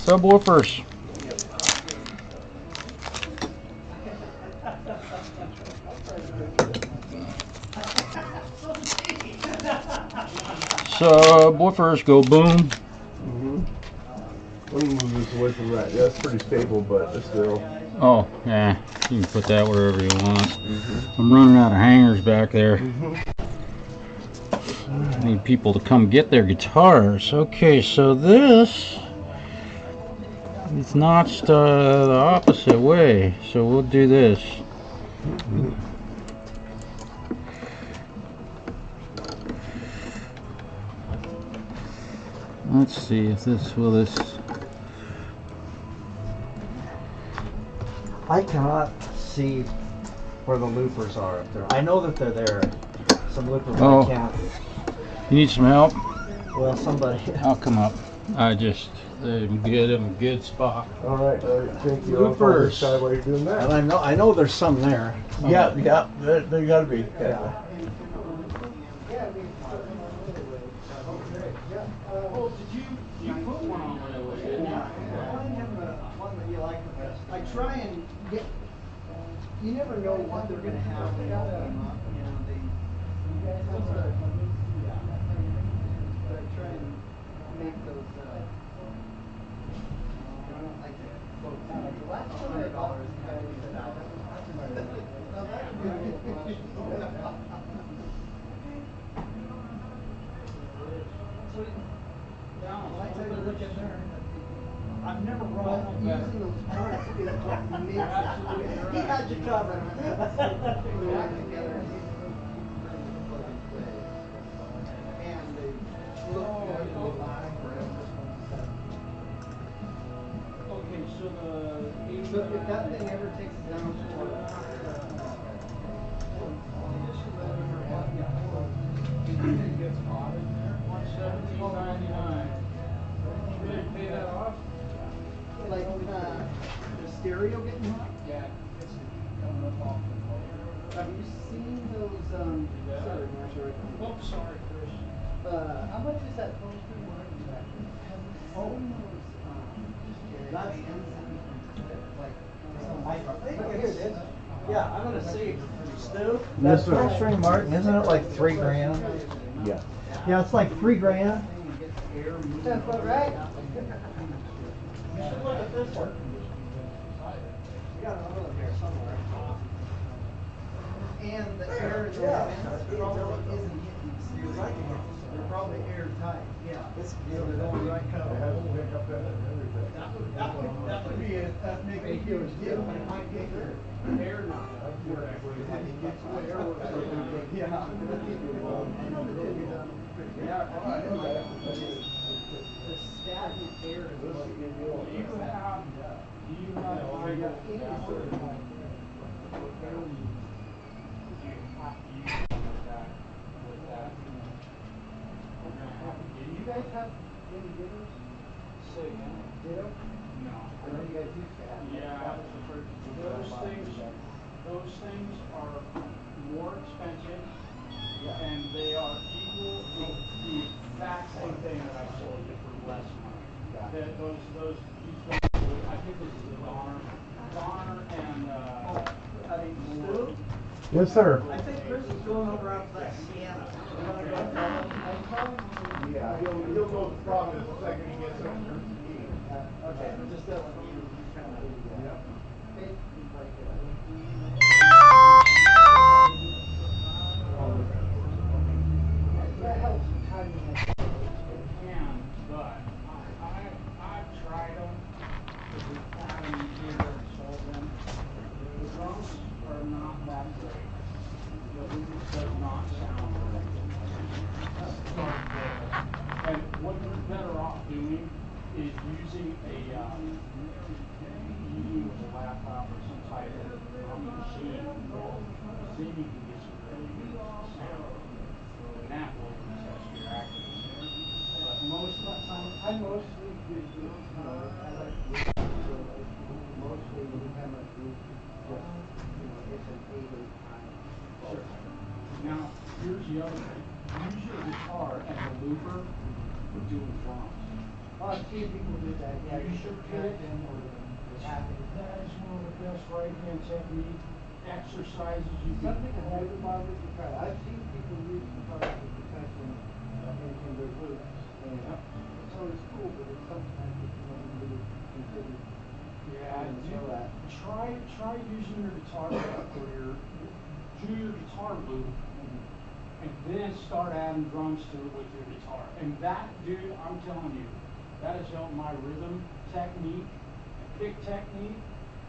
Subwoofers. Subwoofers go boom. Let me move this away from that. Yeah, it's pretty stable, but it's still. Oh, yeah. You can put that wherever you want. I'm running out of hangers back there. I need people to come get their guitars. Okay, so this is notched the opposite way. So we'll do this. Let's see if this will this. I cannot see where the loopers are up there. I know that they're there. Some loopers I can't. You need some help? Well, somebody. I'll come up. I'm good. I'm a good spot. All right, thank you. Loopers. While you're doing that. And I know there's some there. Yeah, there gotta be. Yeah. Oh, did you put one on where it was, didn't you? One that you like the best. I try and get. You never know what they're gonna have when they open them up. You know, I try and make those. I don't like to quote. The last $100 Well, I tell you, look in there. I've never run using those parts is what makes it. He had you covered. And they look good. Okay, so So if that thing ever takes it down to it gets hot in there. $117.99. You didn't pay that off? like the stereo getting hot? Yeah, it's coming up off the motor. Have you seen those? Sorry, Marshall. Oh, sorry, Chris. How much is that poster? Oh, that's Yeah, I'm gonna see, Stu. That string Martin, isn't it like $3 grand? Yeah. Yeah, it's like $3 grand. That's about right. You should look at this one. We got another one here somewhere. And the air is probably isn't hitting the they're probably airtight. Yeah. It's they're going right cover. It has to pick up that and everything. That would be make a huge deal. It might get air not. Yeah. The stagnant air is what you Do you guys have any gitters? Say again? Ditto? No. I know you guys used to have. Yeah. Those things are more expensive, and they are equal the exact same thing that I sold you for less money. I think this is the Donner and Stu? Yes, sir. I think Chris is going over after that Sienna. Yeah, he'll go the problem the second he gets something to eat. Okay, just that one. You kind of. Yep. That helps timing it. It can, but I've tried them. We've had them here and sold them. The drums are not that great. The loop does not sound great. And what you're better off doing is using a laptop or some type of machine. Then you can get some really good sound. And that will test your accuracy. But most of the time, I mostly do I like mostly when you have a group, it's an 8/8 time. Sure. Now, here's the other thing. Use your guitar as a looper for doing drums. I've seen people do that, yeah, you Use should your cut pick. them or the tapping. That is one of the best right hand technique exercises you can. Something that never bothered me cut. I've seen people use guitars with percussion in their boots. And Yep. it's always cool, but it's sometimes it's really considered. Yeah, try using your guitar pick or do your guitar loop, and then start adding drums to it with your guitar. And that, dude, I'm telling you, that has helped my rhythm technique, pick technique,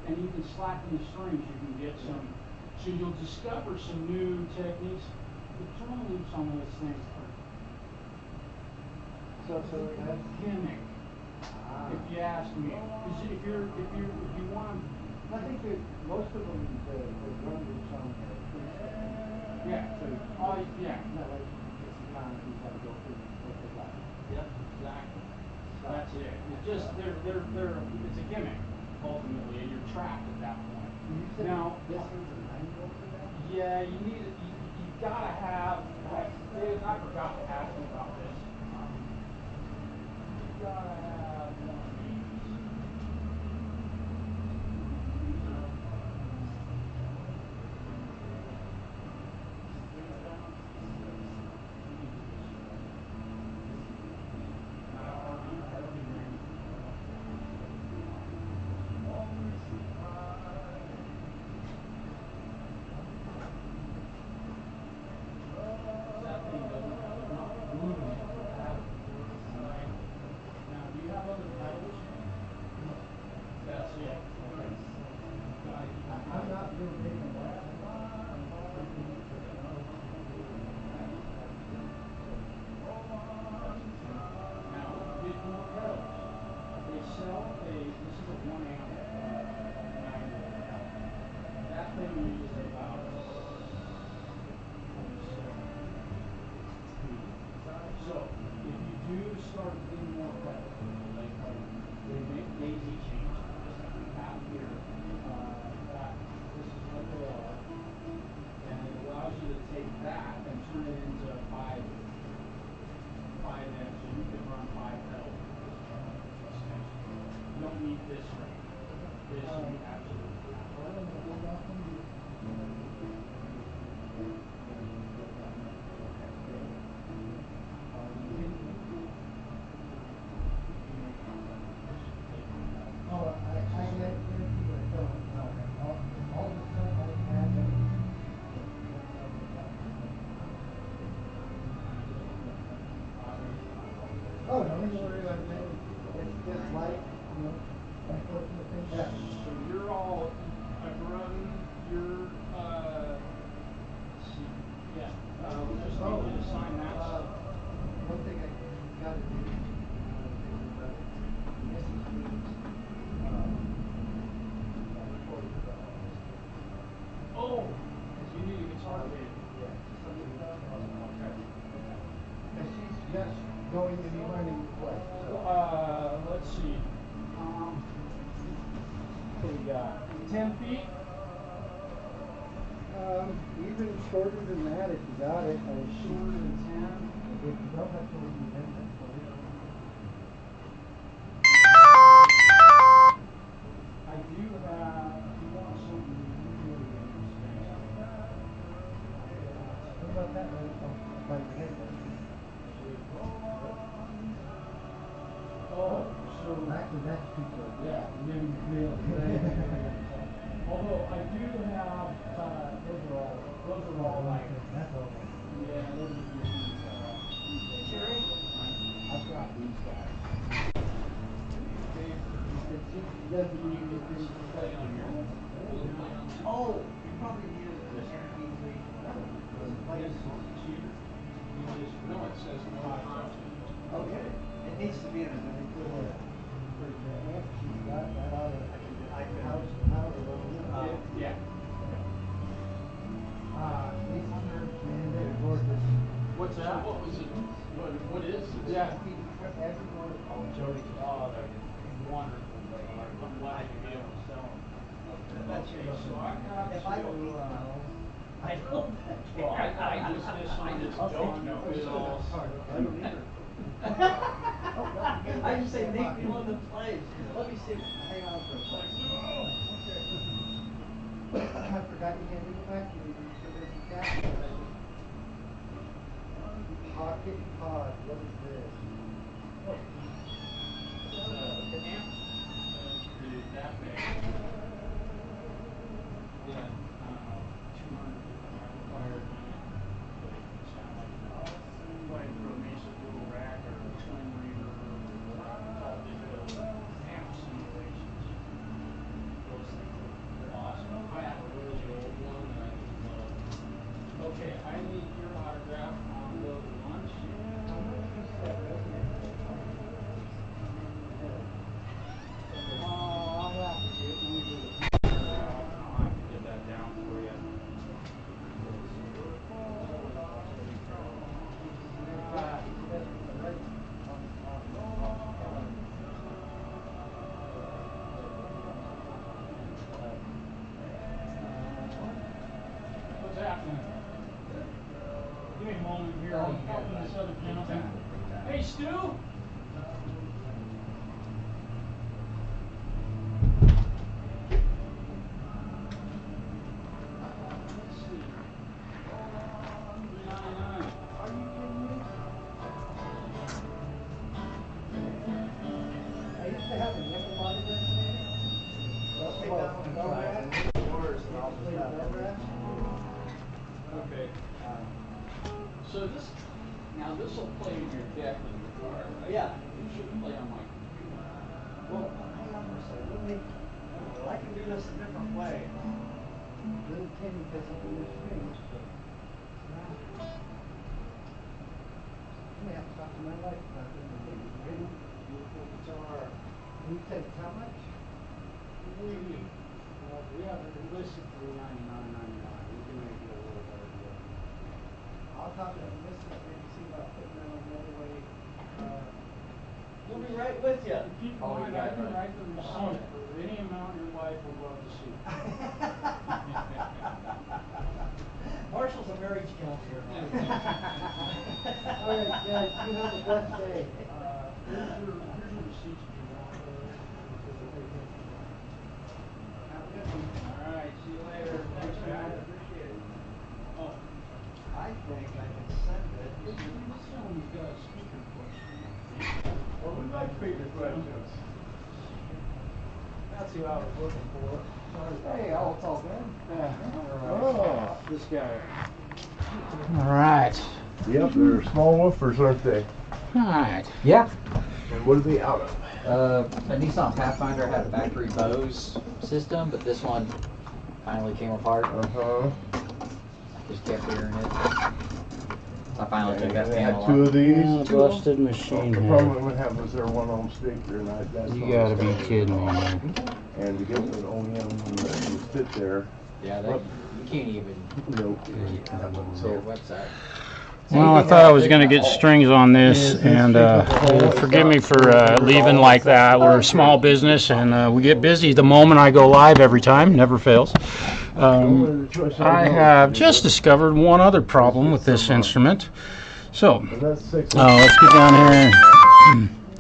and even slapping the strings. You can get some, so you'll discover some new techniques. The drum loops on those things are So a gimmick. If you ask me, because if you want, I think that most of them, the drum loops on there are pretty simple. yeah, yeah. Not like Dixie Kong, you gotta go through what they got. Yep, exactly. That's it. It's just it's a gimmick ultimately, and you're trapped at that point. You said Now, this is a manual for that? yeah, you need it. You gotta have. I forgot to ask you about this. You gotta have one of these. That thing doesn't have enough room for that. Right? Now, do you have other pedals? That's it. Okay. I'm not real big on that. Now, get more pedals. They sell this is a 1 amp manual. That thing uses about 47 feet. So, if you do start getting more pedals, they make daisy chains, just like we have here. This is what they are. And it allows you to take that and turn it into five amps, so you can run 5 pedals with this extension. You don't need this right now. This you absolutely have. Oh, I guarantee you I don't. All the stuff I had. Oh, don't you worry about that. It's just like, unfortunate thing that. So you're all, I've run your, let's see, yeah, we just need you to sign that. One thing I gotta do, thinking about it, Mrs. Lee's, Oh, you need a guitar pick. yeah, something about that. Okay. And she's just going to be learning to play, so. Let's see. What we got? 10 feet? Even shorter than that if you got it. Shorter than 10? If you don't have to leave them, that's fine. I do have, if you want something really expensive. What about that one? By your neighbor? Oh, so. Actually, that's too close. Yeah, maybe. Although I do have, those are all like, That's all. yeah, those are different, Jerry, I've got these guys. He doesn't need to do play on your. Oh, you probably need an MP3. Play a song. No, it says no content. Okay. It needs to be in a really good way. For the amp, she's got that on a house power level. Yeah. Lisa Church, man, they're gorgeous. What's that? What was it? What is it? Yeah. Everyone. Jody. Oh, they're wonderful. I'm glad to be able to sell them. Okay, so I got If I don't need to, to know, I don't. well, I just missed on this I'll John take you. Bill. I don't either. I I just say, make me one to play. Let me see. Hang on for a second. I forgot you can't do the vacuum. You're busy catching it. Pocket pod. What is this? That big. Yeah, 200 wired like a Mesa dual rack or a twin reader or digital amp simulations. Those things are awesome. I have a really old one that I can love. Okay, I need your autograph on the lunch. I'll have to get, let me do the I'll have to get that down for you. What's happening? Give me a moment here. I'm helping this other gentleman. Hey, Stu? Okay. So this, now this will play in your deck of your car, right? Yeah. You should play on my computer. Well, hang on for a second. Let me, I can do this a different way. Little Timmy doesn't do the strings, but I may have to talk to my wife about it. Really beautiful guitar. You said how much? We have it listed for $99.99. We can make it a little better deal. I'll talk to the missus, maybe see about putting that on the other way. We'll be right with you. Keep in mind, I can write the receipt for any amount your wife would love to see. Marshall's a marriage counselor. All right, guys, you have the best day. Here's your receipts if you want. Have a good one. All right, see you later. Thanks, man. Appreciate it. Oh, I think I can send it. this gentleman's got a speaker question. Well, we like speaker questions. That's who I was looking for. Hey, it's all good. Oh. This guy. All right. Yep, they're small woofers, aren't they? All right. Yeah. And what are they out of? A Nissan Pathfinder had a factory Bose system, but this one finally came apart. Uh-huh. I just kept hearing it. I finally took that They had panel two off. of these. Yeah, busted machine The head. problem we would have was their one-ohm speaker, and that's You all gotta it's be got. kidding me, man. And to get an OEM that would fit there, Yeah, you can't even nope. their So, website. Well, I thought I was gonna get strings on this, and forgive me for leaving like that. We're a small business, and we get busy the moment I go live every time. Never fails. I have just discovered one other problem with this instrument. So, and that's 6 let's get down here.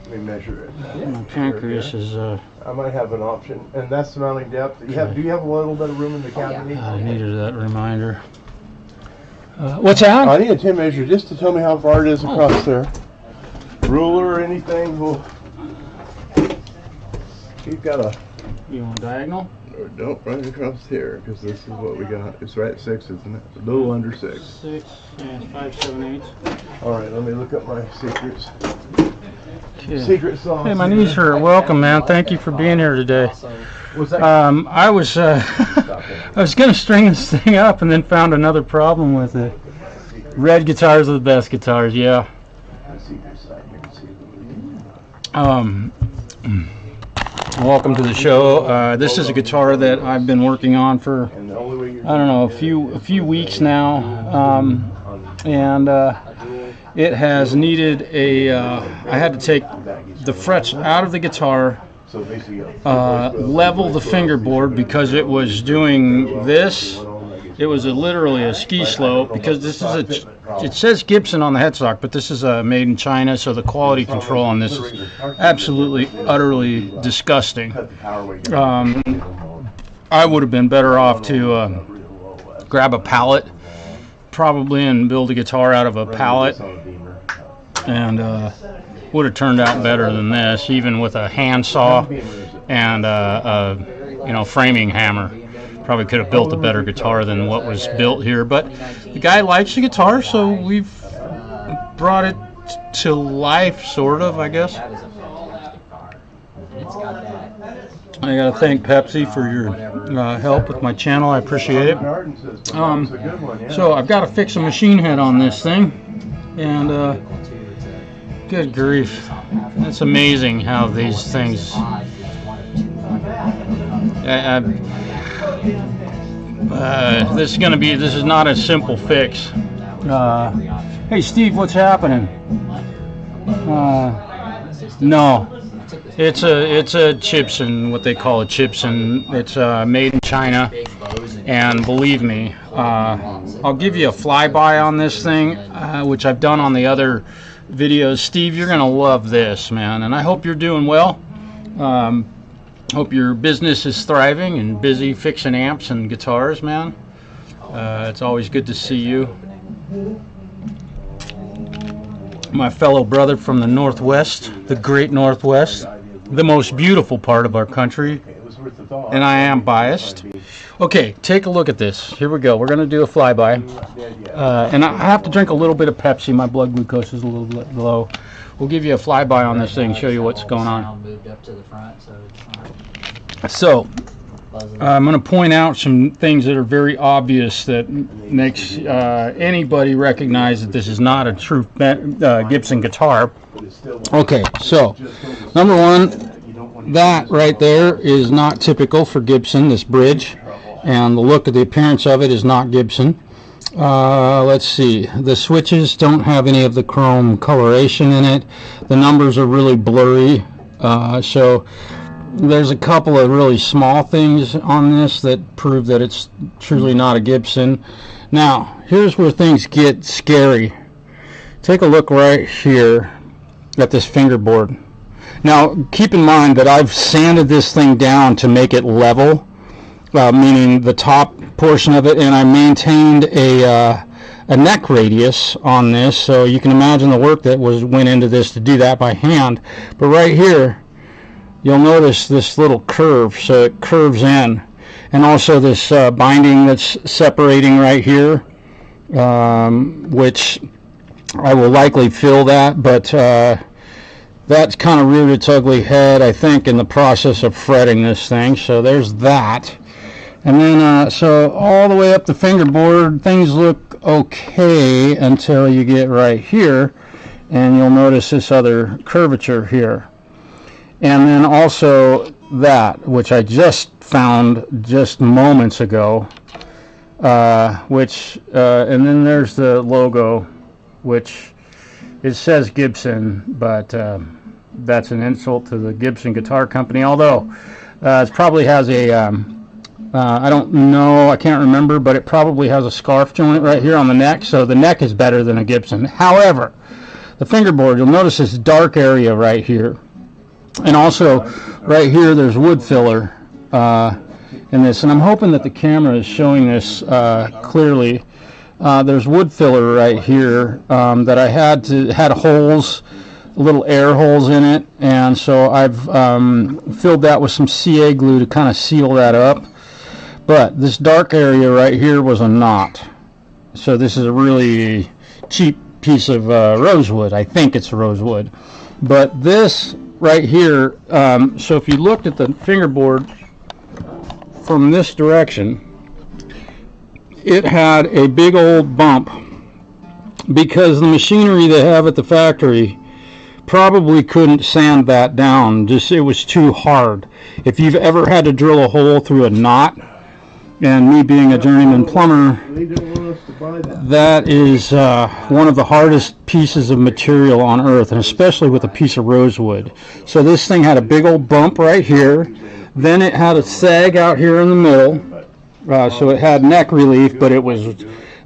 Let me measure it. My pancreas is, I might have an option, and that's the mounting depth. Do you have a little bit of room in the cavity? I needed that reminder. What's that? I need a tape measure just to tell me how far it is across there. Ruler or anything? Well, you've got a... You want diagonal? Nope, right across here, because this is what we got. It's right at 6, isn't it? A little under 6. 6, yeah, 5, 7, 8. All right, let me look up my secrets. Okay. Secret sauce. Hey, my knees hurt. Welcome, man. Thank you for being here today. Was that? I was I was gonna string this thing up and then found another problem with it. Red guitars are the best guitars, yeah. The secret side, you can see them. Welcome to the show. This is a guitar that I've been working on for And the only way you're I don't know a few weeks now, and it has needed a. I had to take the frets out of the guitar. So basically, Level the fingerboard because it was doing this It was literally a ski slope, because this is it says Gibson on the headstock, but this is made in China, so the quality control on this is absolutely, utterly disgusting. I would have been better off to grab a pallet, probably, and build a guitar out of a pallet, and would have turned out better than this, even with a handsaw and you know, framing hammer. Probably could have built a better guitar than what was built here, but the guy likes the guitar, so we've brought it to life, sort of, I guess. I gotta thank Pepsi for your help with my channel. I appreciate it. So I've got to fix a machine head on this thing, and good grief, it's amazing how these things. This is not a simple fix. Hey Steve, what's happening? No, it's a Chibson, what they call a Chibson. It's made in China, and believe me, I'll give you a flyby on this thing, which I've done on the other videos. Steve, you're gonna love this, man, and I hope you're doing well. Hope your business is thriving and busy fixing amps and guitars, man. It's always good to see you. My fellow brother from the Northwest, the great Northwest, the most beautiful part of our country, and I am biased. Okay, take a look at this. Here we go. We're going to do a flyby. And I have to drink a little bit of Pepsi. My blood glucose is a little bit low. We'll give you a flyby on this thing, show you what's going on. So, I'm going to point out some things that are very obvious that makes anybody recognize that this is not a true Gibson guitar. Okay, so, number one, that right there is not typical for Gibson, this bridge, and the look of the appearance of it is not Gibson. Let's see, the switches don't have any of the chrome coloration in it. The numbers are really blurry, so there's a couple of really small things on this that prove that it's truly not a Gibson. Now, here's where things get scary. Take a look right here at this fingerboard. Now, keep in mind that I've sanded this thing down to make it level, meaning the top portion of it, and I maintained a neck radius on this, so you can imagine the work that went into this to do that by hand. But right here, you'll notice this little curve, so it curves in, and also this binding that's separating right here, which I will likely fill that, but that's kind of reared its ugly head, I think, in the process of fretting this thing. So there's that. And then, so all the way up the fingerboard, things look okay until you get right here, and you'll notice this other curvature here. And then also that, which I just found just moments ago, and then there's the logo, which it says Gibson, but that's an insult to the Gibson Guitar Company, although it probably has a, I don't know, I can't remember, but it probably has a scarf joint right here on the neck, so the neck is better than a Gibson. However, the fingerboard, you'll notice this dark area right here. And also, right here, there's wood filler in this, and I'm hoping that the camera is showing this clearly. There's wood filler right here that I had holes, little air holes in it, and so I've filled that with some CA glue to kind of seal that up. But this dark area right here was a knot, so this is a really cheap piece of rosewood. I think it's rosewood, but this right here, so if you looked at the fingerboard from this direction, it had a big old bump because the machinery they have at the factory probably couldn't sand that down. Just, it was too hard. If you've ever had to drill a hole through a knot, and me being a journeyman plumber, that is one of the hardest pieces of material on earth, and especially with a piece of rosewood. So this thing had a big old bump right here, then it had a sag out here in the middle, So it had neck relief, but it was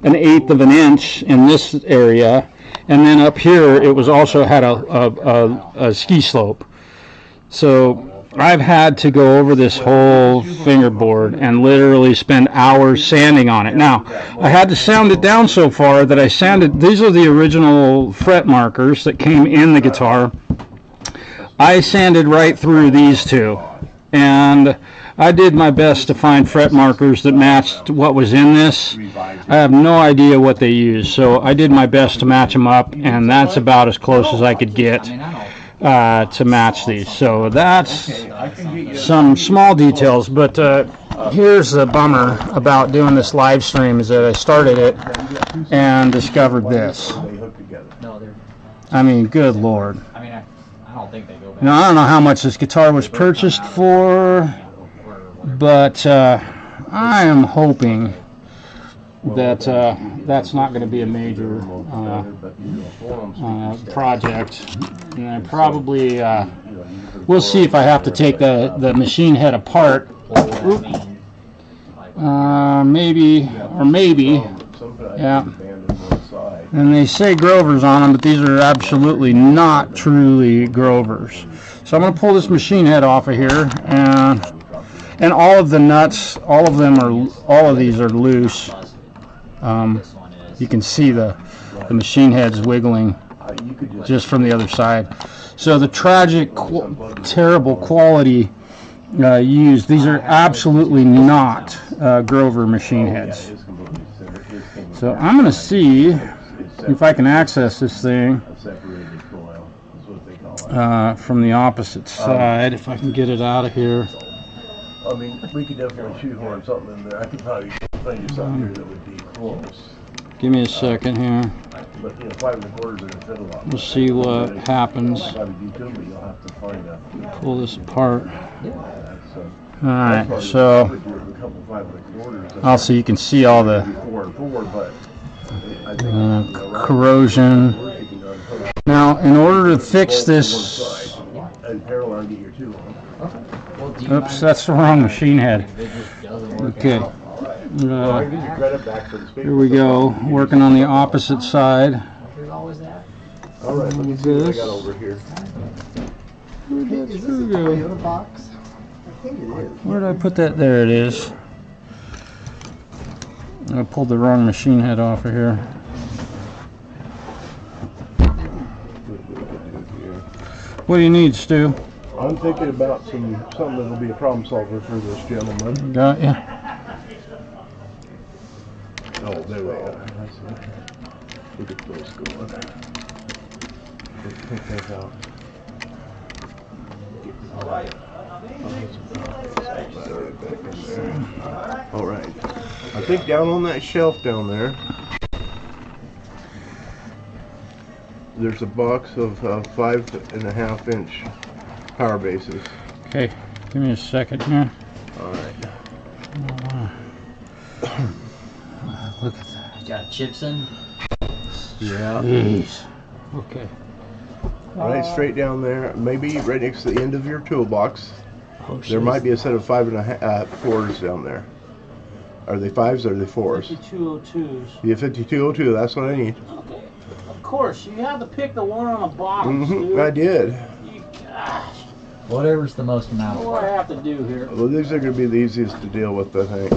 1/8 of an inch in this area, and then up here it was also had a ski slope. So I've had to go over this whole fingerboard and literally spend hours sanding on it. Now, I had to sound it down so far that I sanded, these are the original fret markers that came in the guitar. I sanded right through these two, and I did my best to find fret markers that matched what was in this. I have no idea what they use, so I did my best to match them up, and that's about as close as I could get to match these. So that's some small details, but here's the bummer about doing this live stream is that I started it and discovered this. I mean, good Lord. I mean, I don't think they go back. Now, I don't know how much this guitar was purchased for, but I am hoping that that's not going to be a major project. And I probably we'll see if I have to take the machine head apart. Maybe, yeah. And they say Grovers on them, but these are absolutely not truly Grovers. So I'm going to pull this machine head off of here, and all of the nuts, all of these are loose. You can see the machine heads wiggling just from the other side. So the tragic, terrible quality used, these are absolutely not Grover machine heads. So I'm going to see if I can access this thing from the opposite side, if I can get it out of here. I mean, we could definitely shoehorn something in there. I could probably find you something here that would be close. Give me a second here. But, you know, 5 1/4 are going to fit a lot. We'll see what happens. You'll have to find a... Pull this apart. Alright, so also you can see all the corrosion. Now, in order to fix this, oops, that's the wrong machine head. Okay, here we go, working on the opposite side. All right, let me see what I got over here. Is this a Toyota box? I think it is. Where did I put that? There it is. I pulled the wrong machine head off of here. What do you need, Stu? I'm thinking about something that'll be a problem solver for this gentleman. Got ya. Oh, there we are. Look at those going. Let's pick those out. All right. I think down on that shelf down there, there's a box of 5.5 inch power bases. Okay, give me a second here. All right. Look at that. Got a Chibson. Yeah. Jeez. Okay. Right straight down there, maybe right next to the end of your toolbox. Oh, There might be a set of 5.5 4s down there. Are they 5s or are they 4s? 5202s. Yeah, 5202, that's what I need. Okay. Of course, you have to pick the one on the bottom, dude. I did. Gosh, Whatever's the most amount of what do I work. have to do here? Well, these are going to be the easiest to deal with, I think.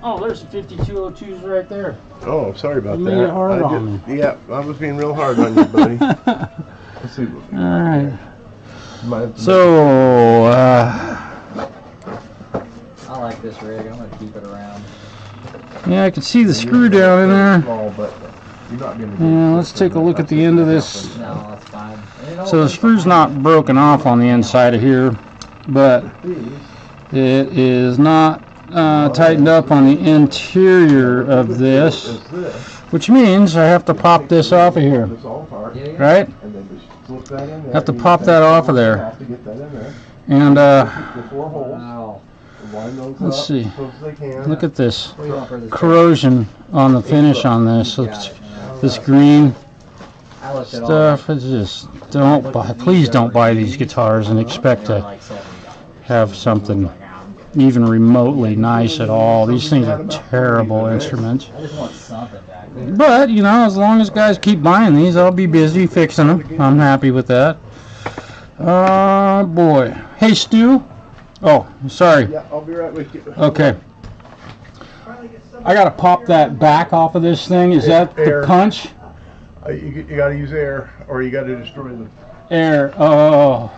Oh, there's the 5202s right there. Oh, sorry about You that. made it hard on me. Yeah, I was being real hard on you, buddy. Let's see what we All right. might- So, I like this rig. I'm gonna keep it around. yeah, I can see the screw down in there. Small, but you're not gonna do Yeah, let's take a look at the end of this. No, that's fine. So the screw's not broken off on the inside of here, but it is not tightened up on the interior of this, which means I have to pop this off of here, this all apart, right? and then just slip that in there. Have to pop that off of there. Have to get that in there. And The 4 holes. Wow. Line those Let's up see. as close as they can. Look at this What do you want for this? corrosion on the finish on this. This green I looked at all stuff. It's just please don't buy these guitars and expect to have something even remotely nice at all. These things are terrible instruments. I just want something back there. But, you know, as long as guys keep buying these, I'll be busy fixing them. I'm happy with that. Boy. Hey, Stu. Oh, sorry. Yeah, I'll be right with you. Okay. I gotta pop that back off of this thing. Is that the Air. punch? You gotta use air, or you gotta destroy them. Air. Oh.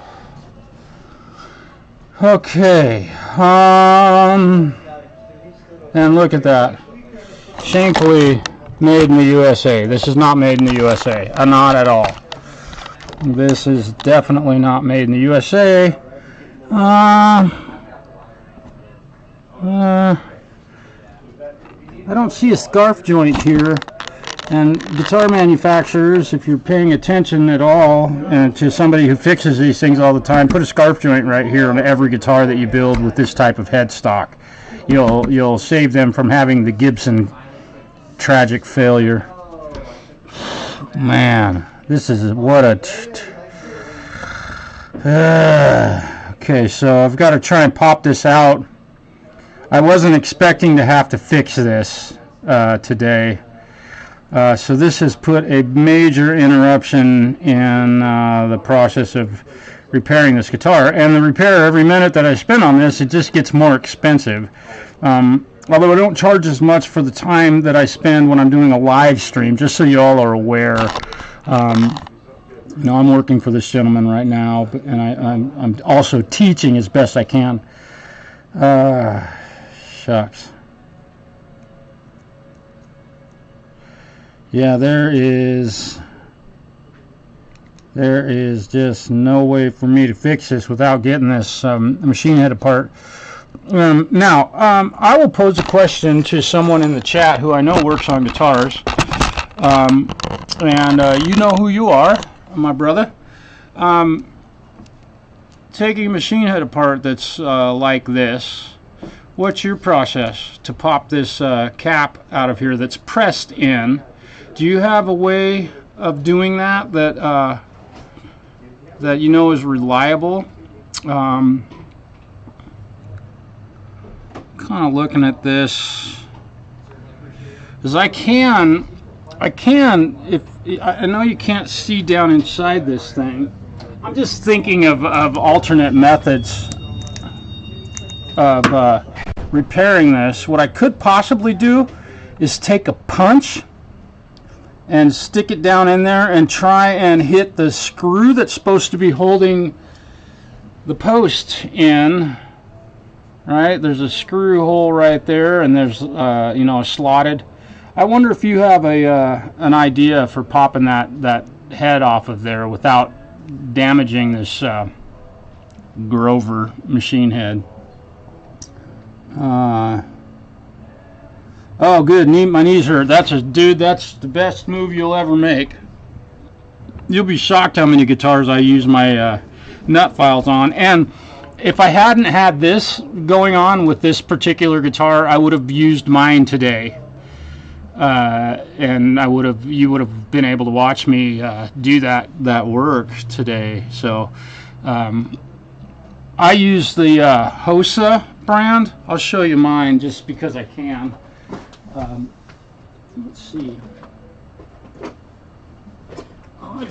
Okay. And look at that. Shamefully made in the USA. This is not made in the USA. Not at all. This is definitely not made in the USA. I don't see a scarf joint here. And guitar manufacturers, if you're paying attention at all, and to somebody who fixes these things all the time, put a scarf joint right here on every guitar that you build with this type of headstock. You'll save them from having the Gibson tragic failure. Man, this is what a... okay, so I've got to try and pop this out. I wasn't expecting to have to fix this today. So this has put a major interruption in the process of repairing this guitar. And the repair, every minute that I spend on this, it just gets more expensive. Although I don't charge as much for the time that I spend when I'm doing a live stream, just so you all are aware. You know, I'm working for this gentleman right now, and I'm also teaching as best I can. Shucks. Yeah, there is just no way for me to fix this without getting this machine head apart. Now, I will pose a question to someone in the chat who I know works on guitars, and you know who you are, my brother. Taking a machine head apart that's like this, what's your process to pop this cap out of here that's pressed in? Do you have a way of doing that that you know is reliable? Kind of looking at this, because I know you can't see down inside this thing. I'm just thinking of alternate methods of repairing this. What I could possibly do is take a punch and stick it down in there and try and hit the screw that's supposed to be holding the post in. Right, there's a screw hole right there, and there's you know, slotted. I wonder if you have an idea for popping that head off of there without damaging this Grover machine head. Oh, good. My knees hurt. Dude, that's the best move you'll ever make. You'll be shocked how many guitars I use my nut files on. And if I hadn't had this going on with this particular guitar, I would have used mine today. And you would have been able to watch me do that work today. So I use the Hosa brand. I'll show you mine just because I can. Let's see. I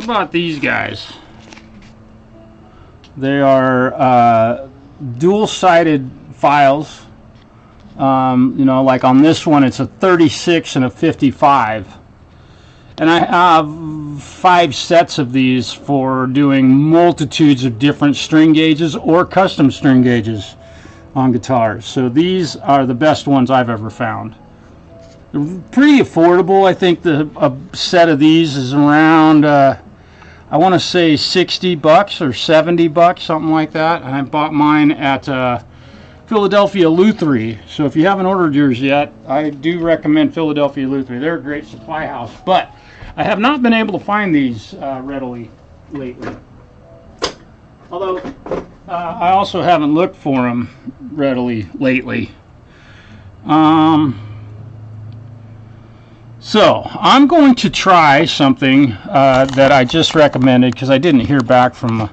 bought these guys. They are dual-sided files. You know, like on this one, it's a 36 and a 55. And I have 5 sets of these for doing multitudes of different string gauges or custom string gauges on guitars. So these are the best ones I've ever found. They're pretty affordable. I think a set of these is around, I want to say $60 or $70, something like that. And I bought mine at Philadelphia Lutherie. So if you haven't ordered yours yet, I do recommend Philadelphia Lutherie. They're a great supply house. But I have not been able to find these readily lately. Although I also haven't looked for them readily lately. So I'm going to try something that I just recommended because I didn't hear back from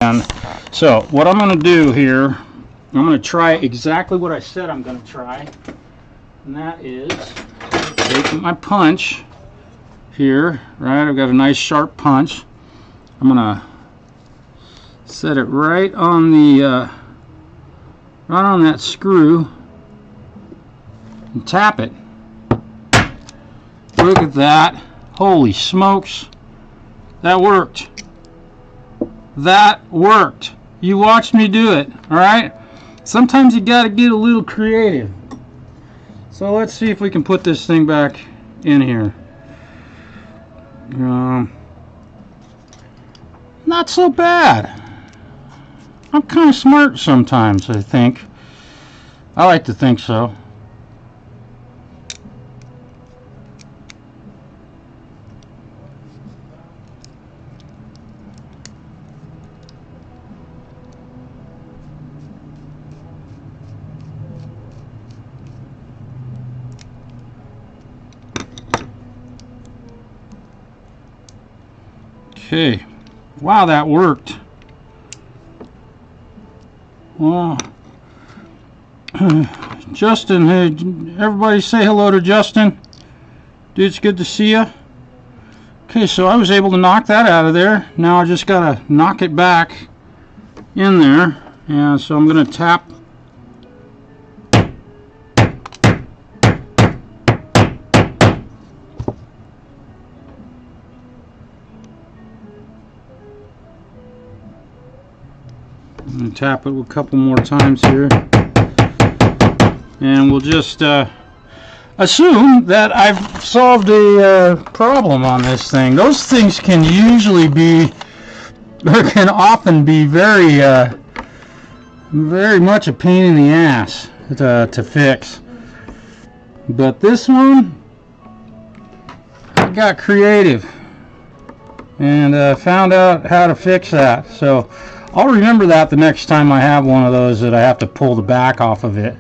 And so what I'm going to do here, I'm going to try exactly what I said I'm going to try, and that is take my punch here, right? I've got a nice sharp punch. I'm going to set it right on the right on that screw and tap it. Look at that. Holy smokes. That worked. That worked. You watched me do it, alright? Sometimes you gotta get a little creative. So let's see if we can put this thing back in here. Not so bad. I'm kind of smart sometimes, I think. I like to think so. Okay, wow, that worked. Wow. Justin, hey, everybody say hello to Justin. Dude, it's good to see you. Okay, so I was able to knock that out of there. Now I just gotta knock it back in there. And so I'm gonna tap. I'm going to tap it a couple more times here, and we'll just assume that I've solved a problem on this thing. Those things can usually be, or can often be, very much a pain in the ass to fix. But this one, I got creative and found out how to fix that. So I'll remember that the next time I have one of those that I have to pull the back off of it.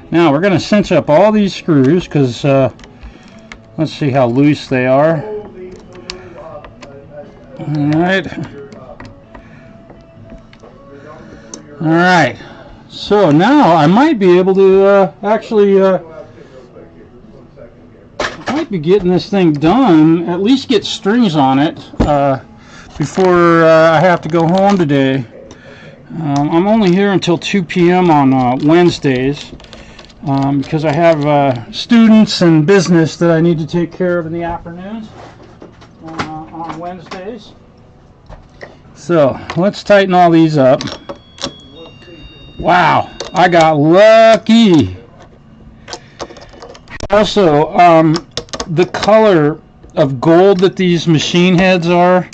Now we're going to cinch up all these screws because let's see how loose they are. Alright, so now I might be able to actually might be getting this thing done, at least get strings on it before I have to go home today. I'm only here until 2 p.m. on Wednesdays because I have students and business that I need to take care of in the afternoons on Wednesdays. So let's tighten all these up. Wow, I got lucky. Also, the color of gold that these machine heads are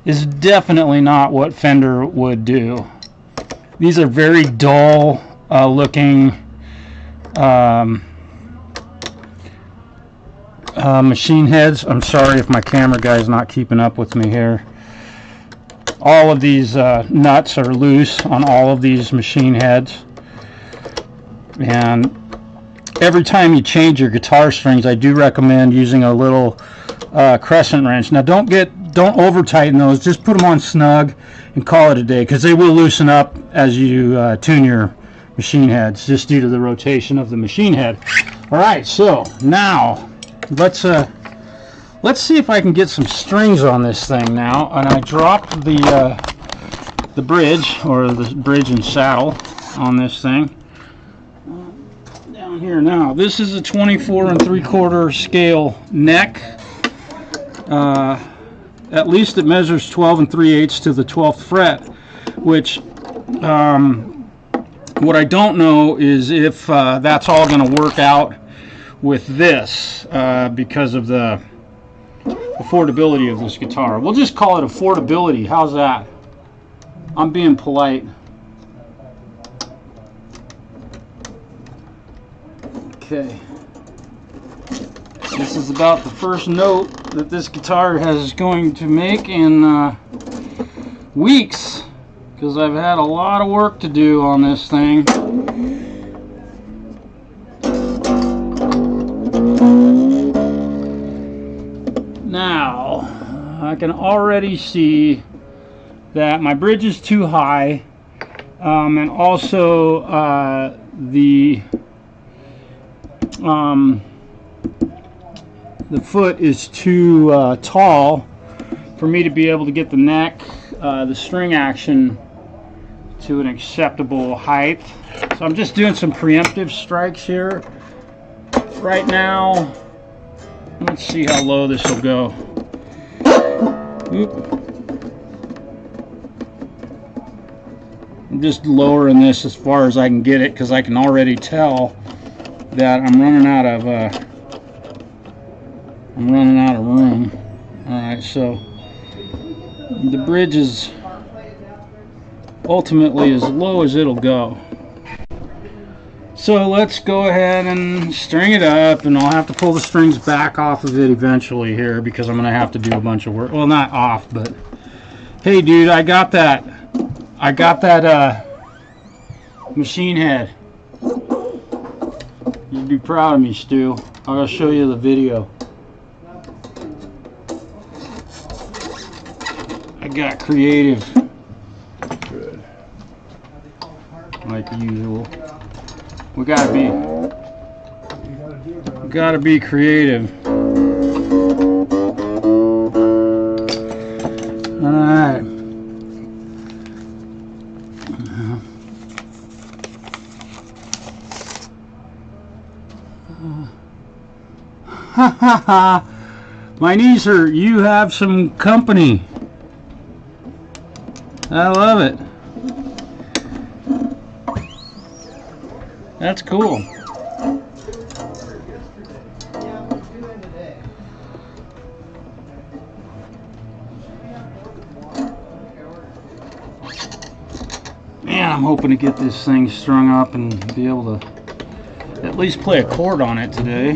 is definitely not what Fender would do. These are very dull looking machine heads. I'm sorry if my camera guy's not keeping up with me here. All of these nuts are loose on all of these machine heads, and every time you change your guitar strings, I do recommend using a little crescent wrench. Now don't over tighten those, just put them on snug and call it a day, because they will loosen up as you tune your machine heads, just due to the rotation of the machine head. Alright, so now let's see if I can get some strings on this thing now. And I dropped the bridge, or the bridge and saddle on this thing down here. Now this is a 24 3/4 scale neck. At least it measures 12 3/8 to the 12th fret, which what I don't know is if that's all going to work out with this because of the affordability of this guitar. We'll just call it affordability. How's that? I'm being polite. Okay. This is about the first note that this guitar is going to make in weeks, because I've had a lot of work to do on this thing. Now, I can already see that my bridge is too high, and also the foot is too tall for me to be able to get the neck, the string action to an acceptable height. So I'm just doing some preemptive strikes here right now. Let's see how low this will go. Oop. I'm just lowering this as far as I can get it because I can already tell that I'm running out of room. Alright, so the bridge is ultimately as low as it'll go. So let's go ahead and string it up, and I'll have to pull the strings back off of it eventually here because I'm going to have to do a bunch of work. Well, not off, but hey dude, I got that machine head. You'd be proud of me, Stu. I'll show you the video. I got creative. Good. Like usual. We gotta be creative. Alright. Ha ha ha. My knees hurt. You have some company. I love it. That's cool. Man, I'm hoping to get this thing strung up and be able to at least play a chord on it today.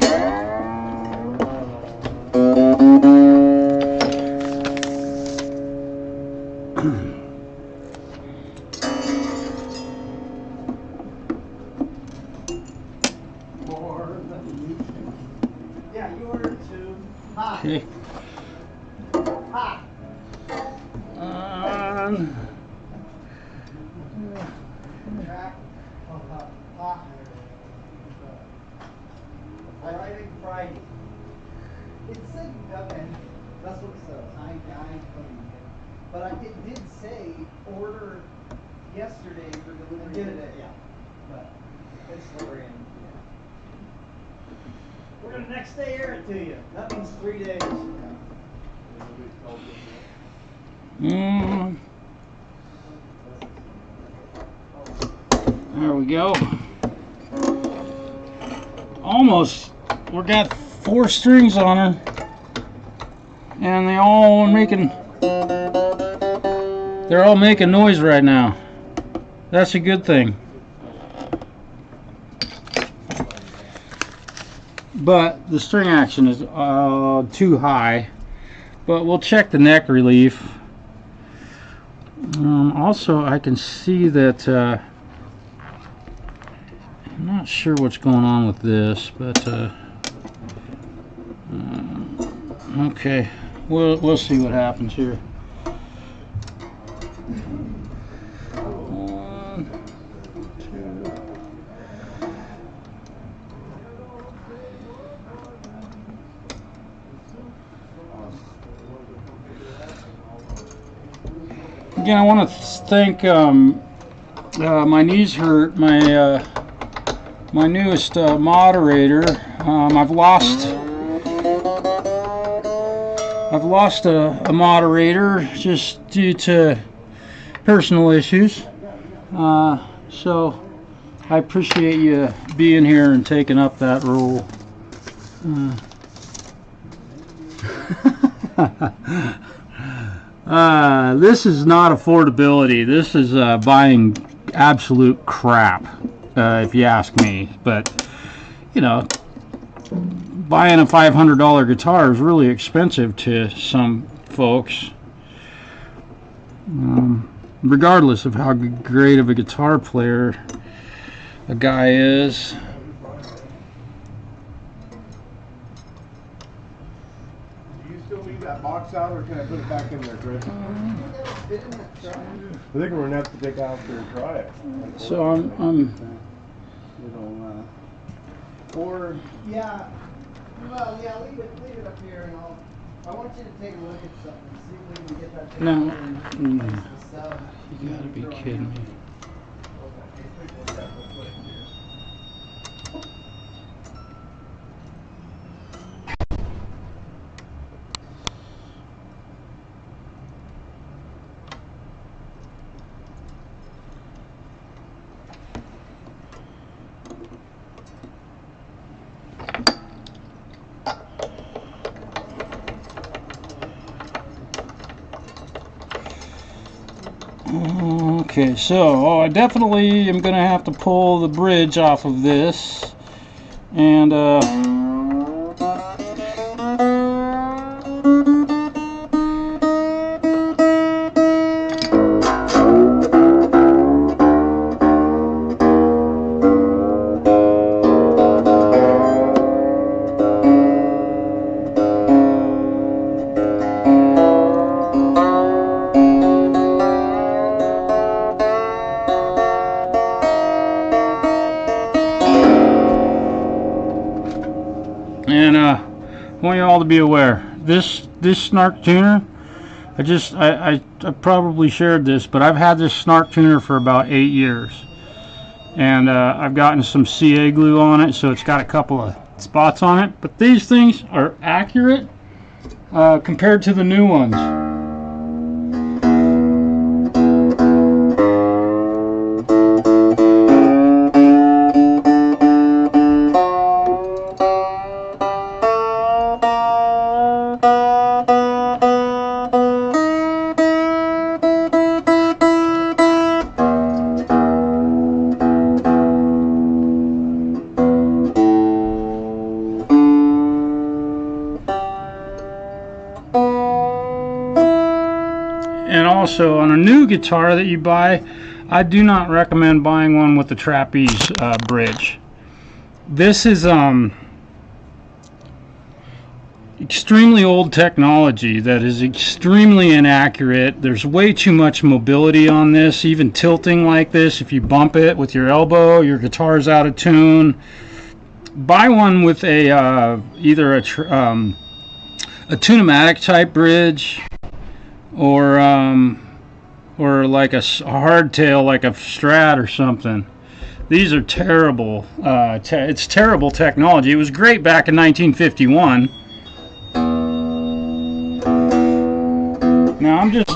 Yeah, you ordered two. Hi. Okay. Hi. Friday, Friday. It said, okay, that's what it says. Hi, guys. But it did say order yesterday for delivery today. Yeah. But it's slower in. We're gonna next day air it to you. That means 3 days. There we go. Almost. We got 4 strings on her, and they're all making noise right now. That's a good thing. But the string action is too high. But we'll check the neck relief. Also, I can see that I'm not sure what's going on with this, but okay, we'll see what happens here. One, two. Again, I want to thank my knees hurt, my newest moderator. I've lost a moderator just due to personal issues. So I appreciate you being here and taking up that role. This is not affordability. This is buying absolute crap, if you ask me. But, you know, buying a $500 guitar is really expensive to some folks. Regardless of how great of a guitar player a guy is. Do you still need that box box out, or can I put it back in there, Chris? I think we're gonna have to take it out there and try it. So I'm Or yeah, well yeah, leave it up here, and I want you to take a look at something, see if we can get that thing No. and place the sub. You gotta be kidding me. Okay, so I definitely am gonna have to pull the bridge off of this, and I want you all to be aware, this snark tuner, I probably shared this, but I've had this snark tuner for about 8 years, and I've gotten some CA glue on it, so it's got a couple of spots on it, but these things are accurate compared to the new ones. And also, on a new guitar that you buy, I do not recommend buying one with the trapeze bridge. This is extremely old technology that is extremely inaccurate. There's way too much mobility on this, even tilting like this. If you bump it with your elbow, your guitar's out of tune. Buy one with a either a tune-o-matic type bridge, or like a hardtail, like a Strat or something. These are terrible. It's terrible technology. It was great back in 1951. Now I'm just,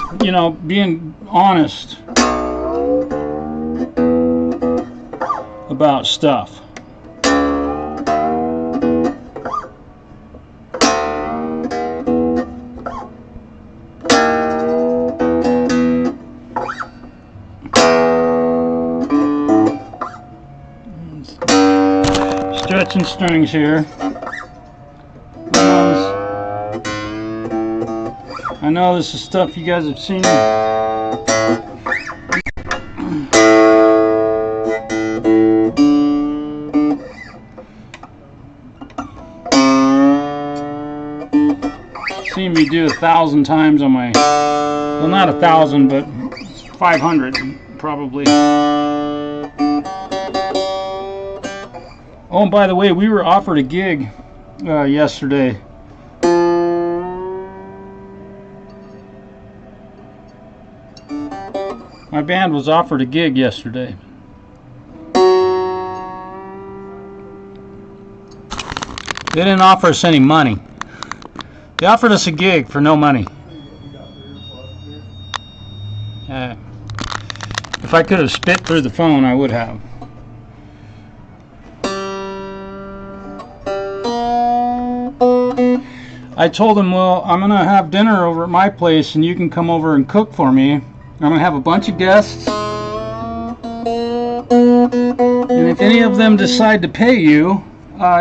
being honest about stuff. Stretching strings here. I know this is stuff you guys have seen. Seen me do 1,000 times on my, well, not 1,000, but 500 probably. Oh, and by the way, we were offered a gig yesterday. My band was offered a gig yesterday. They didn't offer us any money. They offered us a gig for no money. If I could have spit through the phone, I would have. I told him, well, I'm going to have dinner over at my place and you can come over and cook for me. I'm going to have a bunch of guests. And if any of them decide to pay you,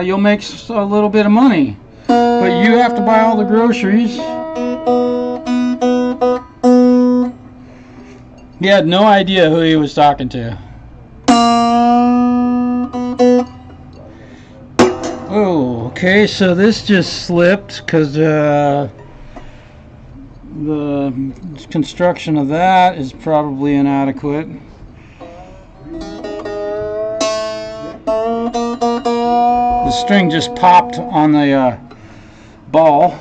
you'll make a little bit of money. But you have to buy all the groceries. He had no idea who he was talking to. Oh, okay, so this just slipped because The construction of that is probably inadequate. The string just popped on the ball.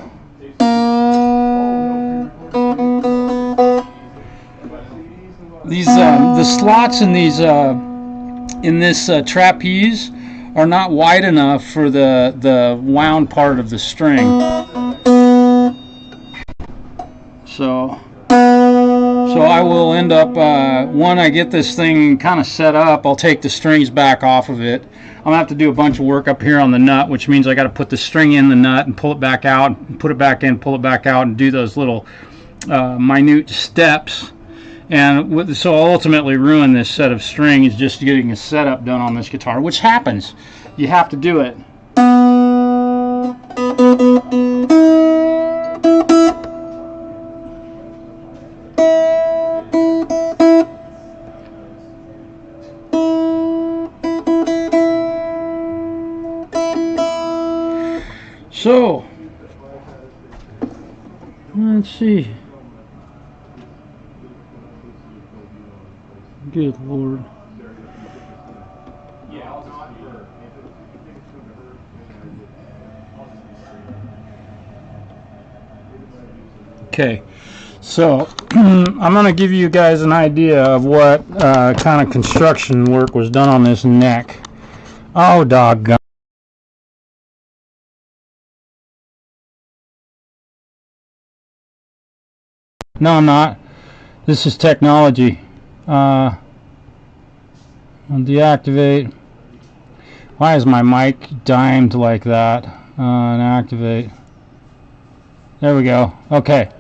These the slots in these in this trapeze are not wide enough for the wound part of the string. So I will end up, when I get this thing kind of set up, I'll take the strings back off of it. I'm going to have to do a bunch of work up here on the nut, which means I got to put the string in the nut and pull it back out, and put it back in, pull it back out, and do those little minute steps. And so I'll ultimately ruin this set of strings just getting a setup done on this guitar, which happens. You have to do it. So, let's see. Good Lord. Okay, so I'm going to give you guys an idea of what kind of construction work was done on this neck. Oh, doggone. No, I'm not. This is technology. I'll deactivate. Why is my mic dimed like that? And activate. There we go. Okay.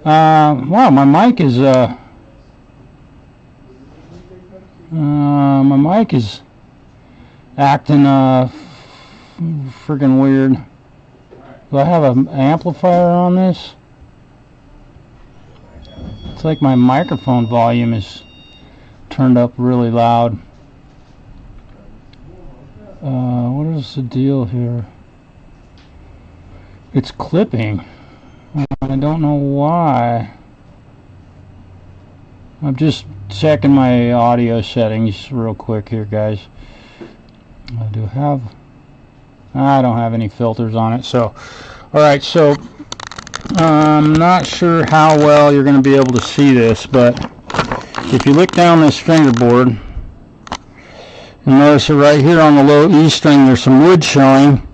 Wow, my mic is acting friggin' weird. Do I have an amplifier on this? It's like my microphone volume is turned up really loud. What is the deal here? It's clipping. I don't know why. I'm just checking my audio settings real quick here, guys. I don't have any filters on it. So, alright, so I'm not sure how well you're going to be able to see this, but if you look down this fingerboard, you'll notice that right here on the low E string there's some wood showing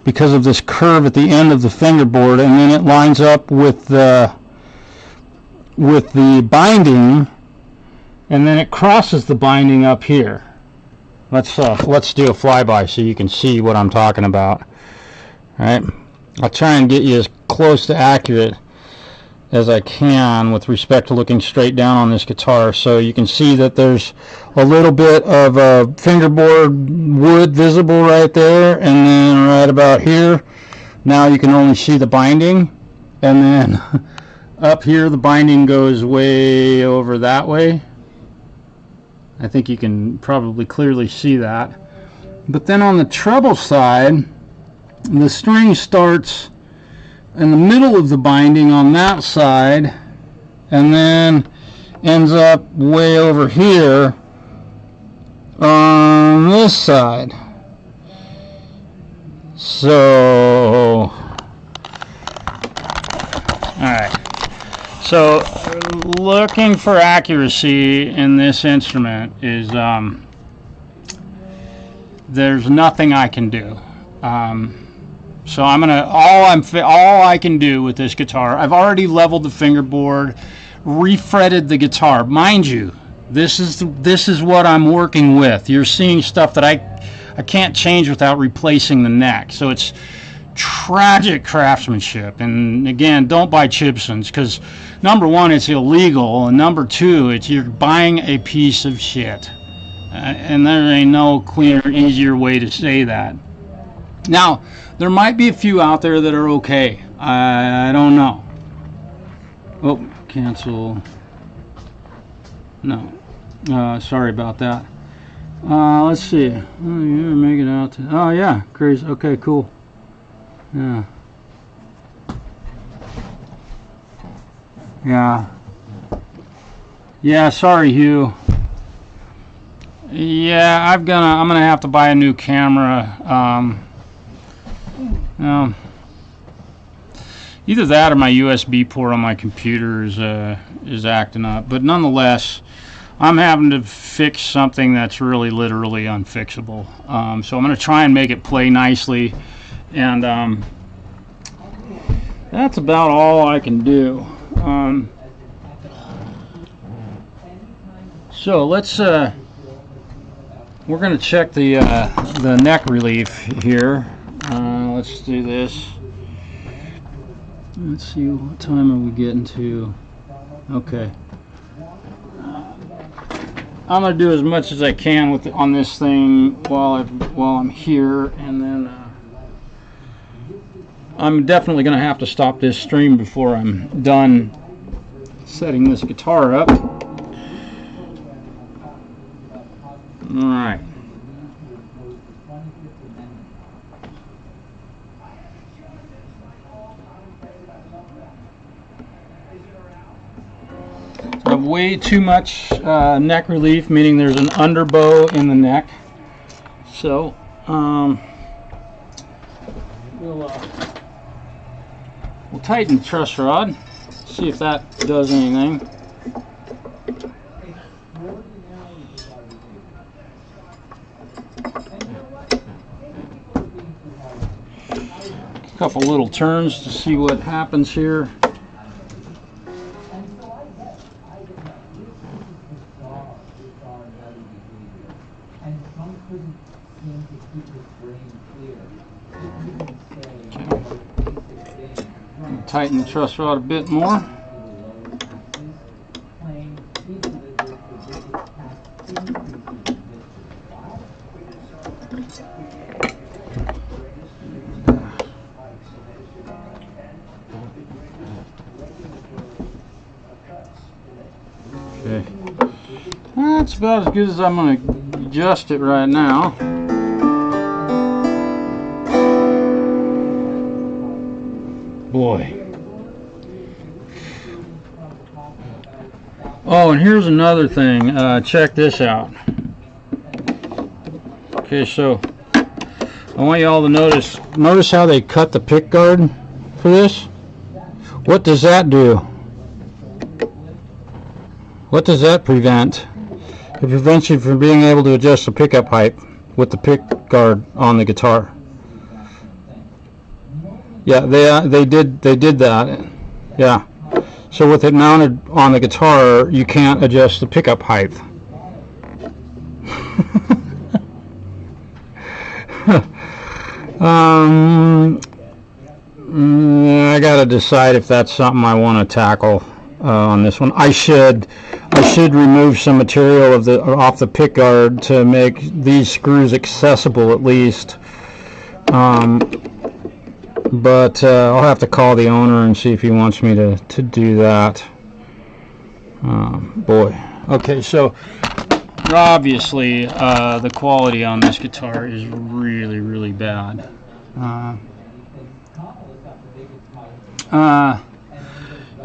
because of this curve at the end of the fingerboard, and then it lines up with the binding, and then it crosses the binding up here. Let's do a flyby so you can see what I'm talking about. All right, I'll try and get you as close to accurate as I can with respect to looking straight down on this guitar, so you can see that there's a little bit of a fingerboard wood visible right there, and then right about here now you can only see the binding, and then up here the binding goes way over that way. I think you can probably clearly see that. But then on the treble side, the string starts in the middle of the binding on that side, and then ends up way over here on this side. So, alright, so looking for accuracy in this instrument is there's nothing I can do. So I'm gonna all I can do with this guitar. I've already leveled the fingerboard, refretted the guitar. Mind you, this is what I'm working with. You're seeing stuff that I can't change without replacing the neck. So it's tragic craftsmanship. And again, don't buy Chibsons, because number one, it's illegal, and number two, you're buying a piece of shit. And there ain't no cleaner, easier way to say that. Now, there might be a few out there that are okay. I don't know. Oh, cancel. No. Sorry about that. Let's see. Oh, you're making out to, oh yeah, crazy. Okay, cool. Yeah. Yeah. Yeah, sorry, Hugh. Yeah, I'm gonna have to buy a new camera. Either that or my USB port on my computer is acting up. But nonetheless, I'm having to fix something that's really literally unfixable. So I'm gonna try and make it play nicely, and that's about all I can do. So let's we're gonna check the neck relief here. Let's do this. Let's see, what time are we getting to? Okay. I'm gonna do as much as I can on this thing while I'm here, and then I'm definitely gonna have to stop this stream before I'm done setting this guitar up. All right. I have way too much neck relief, meaning there's an underbow in the neck. So we'll tighten the truss rod, see if that does anything. A couple little turns to see what happens here. Tighten the truss rod a bit more. Okay. That's about as good as I'm going to adjust it right now. Boy. Oh, and here's another thing. Check this out. Okay, so I want you all to notice how they cut the pick guard for this. What does that do? What does that prevent? It prevents you from being able to adjust the pickup height with the pick guard on the guitar. Yeah, they did that. Yeah. So with it mounted on the guitar, you can't adjust the pickup height. I gotta decide if that's something I want to tackle on this one. I should remove some material off the pick guard to make these screws accessible at least. But I'll have to call the owner and see if he wants me to do that. Boy. Okay, so obviously the quality on this guitar is really, really bad.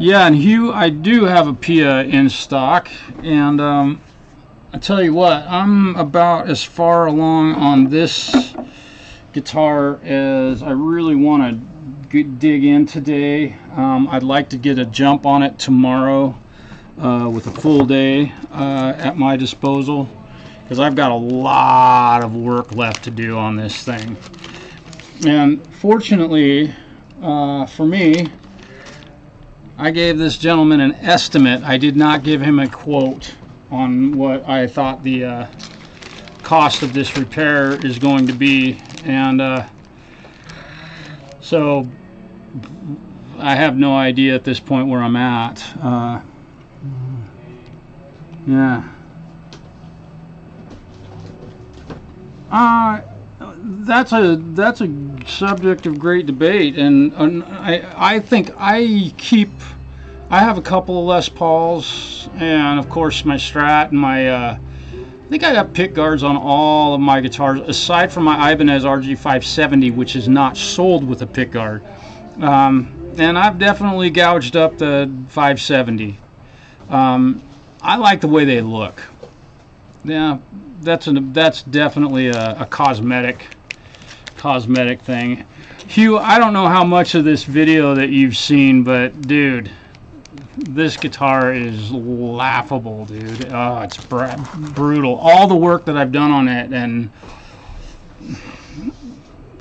Yeah, and Hugh, I do have a Pia in stock, and I tell you what, I'm about as far along on this guitar as I really want to dig in today. I'd like to get a jump on it tomorrow with a full day at my disposal, because I've got a lot of work left to do on this thing. And fortunately for me, I gave this gentleman an estimate. I did not give him a quote on what I thought the cost of this repair is going to be, and so I have no idea at this point where I'm at. Yeah. That's a subject of great debate, and I think I have a couple of Les Pauls, and of course my Strat, and my I think I got pick guards on all of my guitars aside from my Ibanez RG570, which is not sold with a pick guard. and I've definitely gouged up the 570. I like the way they look. Yeah, that's definitely a cosmetic thing. Hugh, I don't know how much of this video that you've seen, but dude, this guitar is laughable, dude. Oh, it's brutal. All the work that I've done on it, and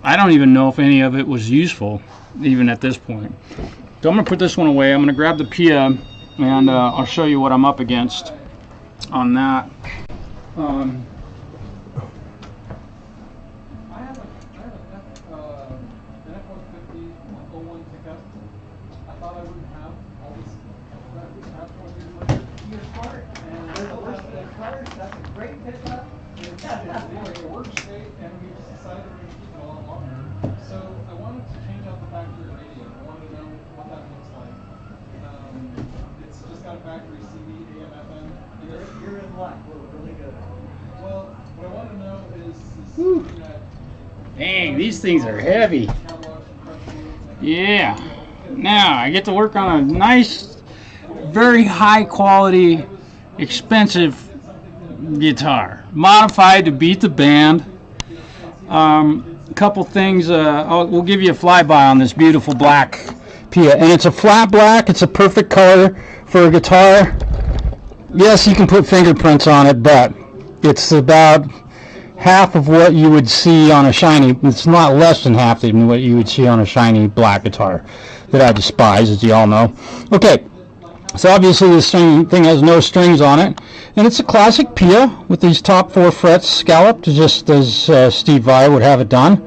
I don't even know if any of it was useful, even at this point. So I'm going to put this one away. I'm going to grab the Pia, and I'll show you what I'm up against on that. I have an F-150 01 pickup. I thought I wouldn't have all this. Your cart, and there's a list of cars. That's a great pickup. It works great, and we just decided we're going to keep it a lot longer. So I wanted to change out the factory radio. I wanted to know what that looks like. It's just got a factory CD, AM, FM. You're in luck. We're really good. Well, what I want to know is Dang, these things are heavy. Yeah. Now I get to work on a nice, very high quality, expensive guitar, modified to beat the band. A couple things. We'll give you a flyby on this beautiful black Pia, and it's a flat black. It's a perfect color for a guitar. Yes, you can put fingerprints on it, but it's about half of what you would see on a shiny. It's not less than half than what you would see on a shiny black guitar that I despise, as you all know. Okay, so obviously this thing has no strings on it, and it's a classic Pia with these top 4 frets scalloped, just as Steve Vai would have it done.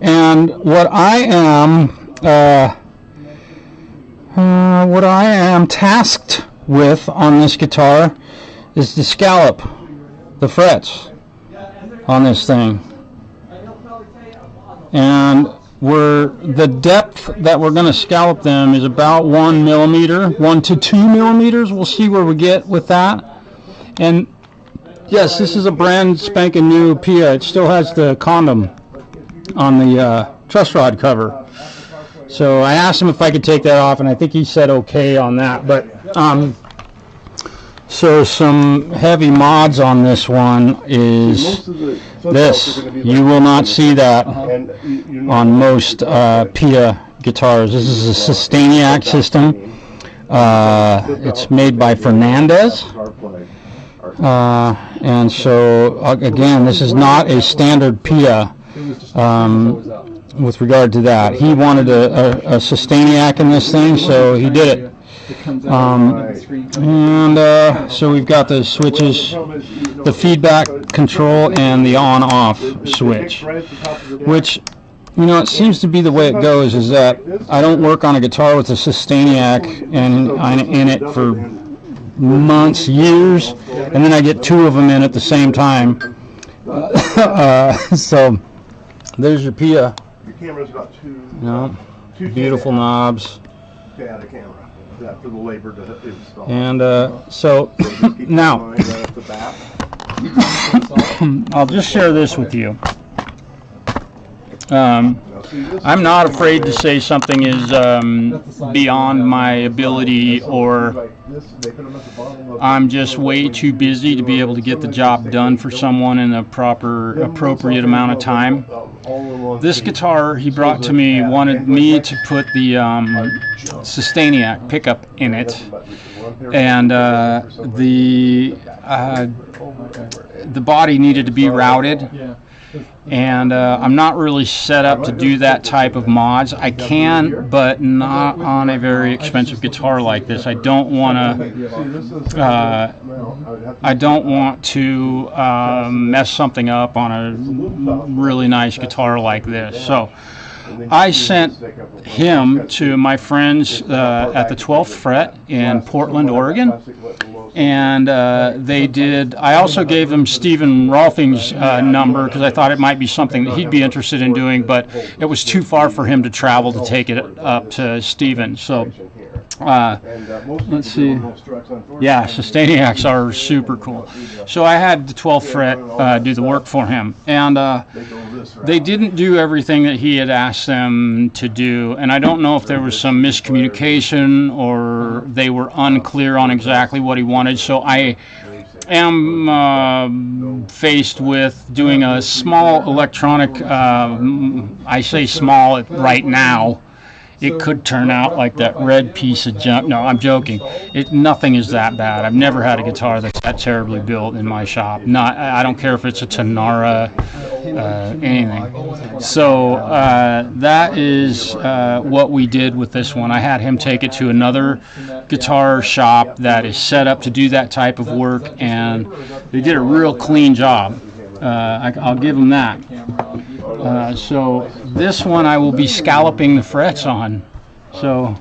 And what I am tasked with on this guitar is to scallop the frets on this thing, and the depth that we're going to scallop them is about 1 millimeter, 1 to 2 millimeters. We'll see where we get with that. And yes, this is a brand spanking new Pia. It still has the condom on the truss rod cover. So I asked him if I could take that off, and I think he said okay on that. But so some heavy mods on this one is this. You will not see that on most Pia guitars. This is a Sustainiac system. It's made by Fernandez. And so again, this is not a standard Pia. With regard to that, he wanted a Sustainiac in this thing, so he did it. So we've got the switches, the feedback control, and the on-off switch, which, you know, it seems to be the way it goes, is that I don't work on a guitar with a Sustainiac and I'm in it for months, years, and then I get 2 of them in at the same time. So there's your Pia. Your camera's got 2. No, beautiful knobs. Yeah, the camera. Yeah, for the labor to install. And so now, I'll just share this with you. I'm not afraid to say something is beyond my ability, or I'm just way too busy to be able to get the job done for someone in a appropriate amount of time. This guitar he brought to me wanted me to put the Sustainiac pickup in it, and the body needed to be routed. And I'm not really set up to do that type of mods. I can, but not on a very expensive guitar like this. I don't want to mess something up on a really nice guitar like this. So I sent him to my friends at the 12th fret in Portland, Oregon, and they did. I also gave them Stephen Rolfing's number because I thought it might be something that he'd be interested in doing, but it was too far for him to travel to take it up to Stephen. So let's see. Yeah, Sustainiacs are super cool. So I had the 12th fret do the work for him, and they didn't do everything that he had asked them to do, and I don't know if there was some miscommunication or they were unclear on exactly what he wanted. So I am faced with doing a small electronic, I say small right now. It could turn out like that red piece of junk. No, I'm joking. Nothing is that bad. I've never had a guitar that's that terribly built in my shop. I don't care if it's a Tanara, anything. So that is what we did with this one. I had him take it to another guitar shop that is set up to do that type of work, and they did a real clean job. I'll give them that. So this one I will be scalloping the frets on. So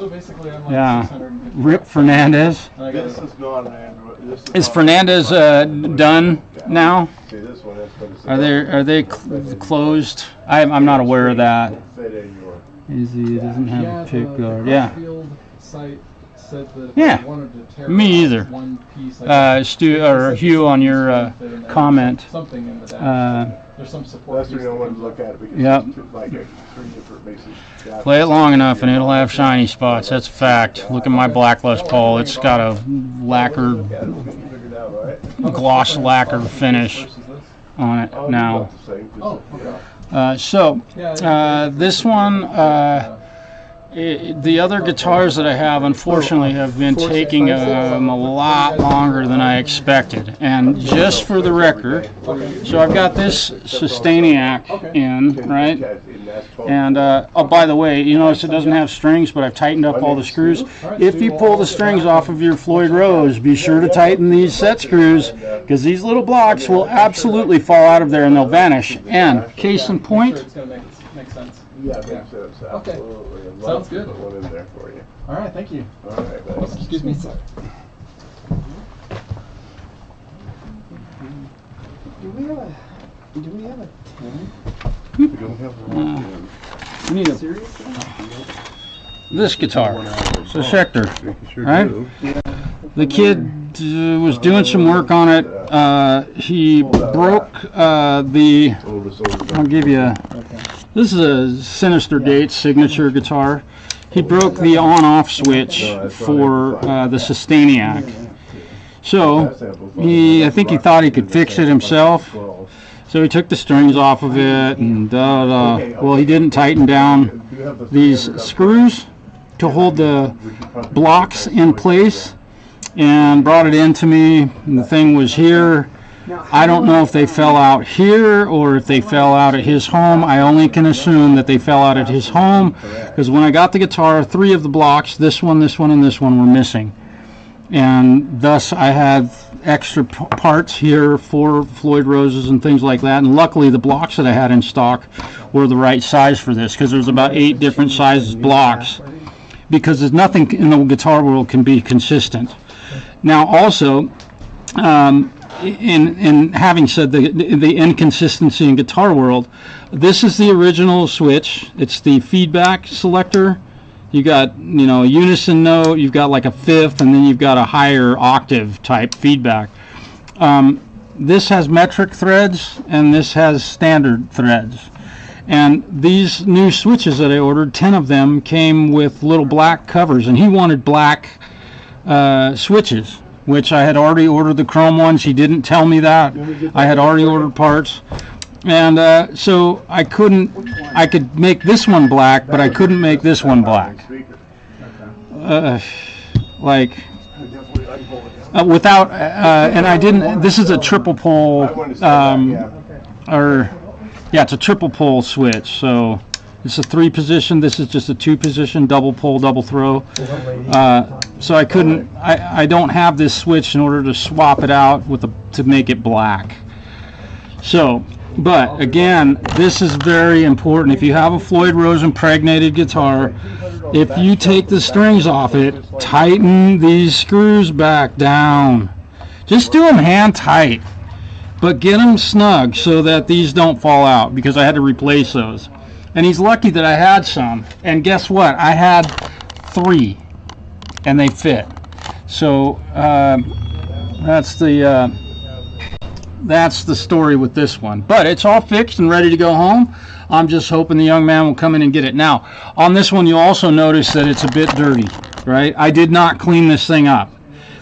basically I'm like yeah, Rip Fernandez. This is not an Android. Is Fernandez done now? See, this one is Are they closed? I'm not aware of that. fit in your. He doesn't have yeah, a pick the guard. Yeah. Field site said that if Yeah. I wanted to tear Me off either. one piece, I could Stu or Hugh on your comment. something in the dash. There's some support. That's the reason I wanted to look at it because Yep. it's like 3 different bases. Play it long enough and it'll have shiny spots. That's a fact. Look at my black Les Paul. It's got a lacquer, Yeah, it's getting figured out, right? gloss lacquer finish on it Oh, now. about the same, 'cause So this one, the other guitars that I have, unfortunately, have been taking a lot longer than I expected. And just for the record, so I've got this Sustainiac in, right? And oh, by the way, you notice it doesn't have strings, but I've tightened up all the screws. If you pull the strings off of your Floyd Rose, be sure to tighten these set screws, because these little blocks will absolutely fall out of there and they'll vanish. And case in point, It's going to make sense. Yeah, makes sense. Absolutely. I'd love Sounds to good. put one in there for you. All right, thank you. All right, buddy. Excuse me, sir. Do we have a 10? We don't have one. we need this guitar. It's a Schecter, Sure right? do. The kid was doing some work on it. He broke the. I'll give you. This is a Sinister Gates signature guitar. He broke the on-off switch for the Sustainiac. So I think he thought he could fix it himself. So he took the strings off of it, and well, he didn't tighten down these screws to hold the blocks in place, and brought it in to me. And the thing was here. I don't know if they fell out here or if they fell out at his home. I only can assume that they fell out at his home, because when I got the guitar, 3 of the blocks, this one, and this one, were missing. And thus I had extra parts here for Floyd Roses and things like that. And luckily the blocks that I had in stock were the right size for this, because there's about 8 different sizes blocks, because there's nothing in the guitar world can be consistent. Now also, in having said the inconsistency in guitar world, this is the original switch. It's the feedback selector. You got, a unison note, you've got like a fifth, and then you've got a higher octave type feedback. This has metric threads and this has standard threads. And these new switches that I ordered, 10 of them, came with little black covers, and he wanted black switches, which I had already ordered the chrome ones. He didn't tell me that. I had already ordered parts. And so I could make this one black, but I couldn't make this one black. Without, and I didn't, this is a triple pole, it's a triple pole switch. So it's a 3-position. This is just a 2-position, double pole, double throw. So I couldn't, I don't have this switch in order to swap it out to make it black. So, but again, this is very important. If you have a Floyd Rose impregnated guitar, if you take the strings off it, tighten these screws back down. Just do them hand tight, but get them snug so that these don't fall out, because I had to replace those. And he's lucky that I had some. And guess what? I had 3, and they fit. So that's the that's the story with this one. But it's all fixed and ready to go home. I'm just hoping the young man will come in and get it. Now, on this one, you'll also notice that it's a bit dirty, right? I did not clean this thing up.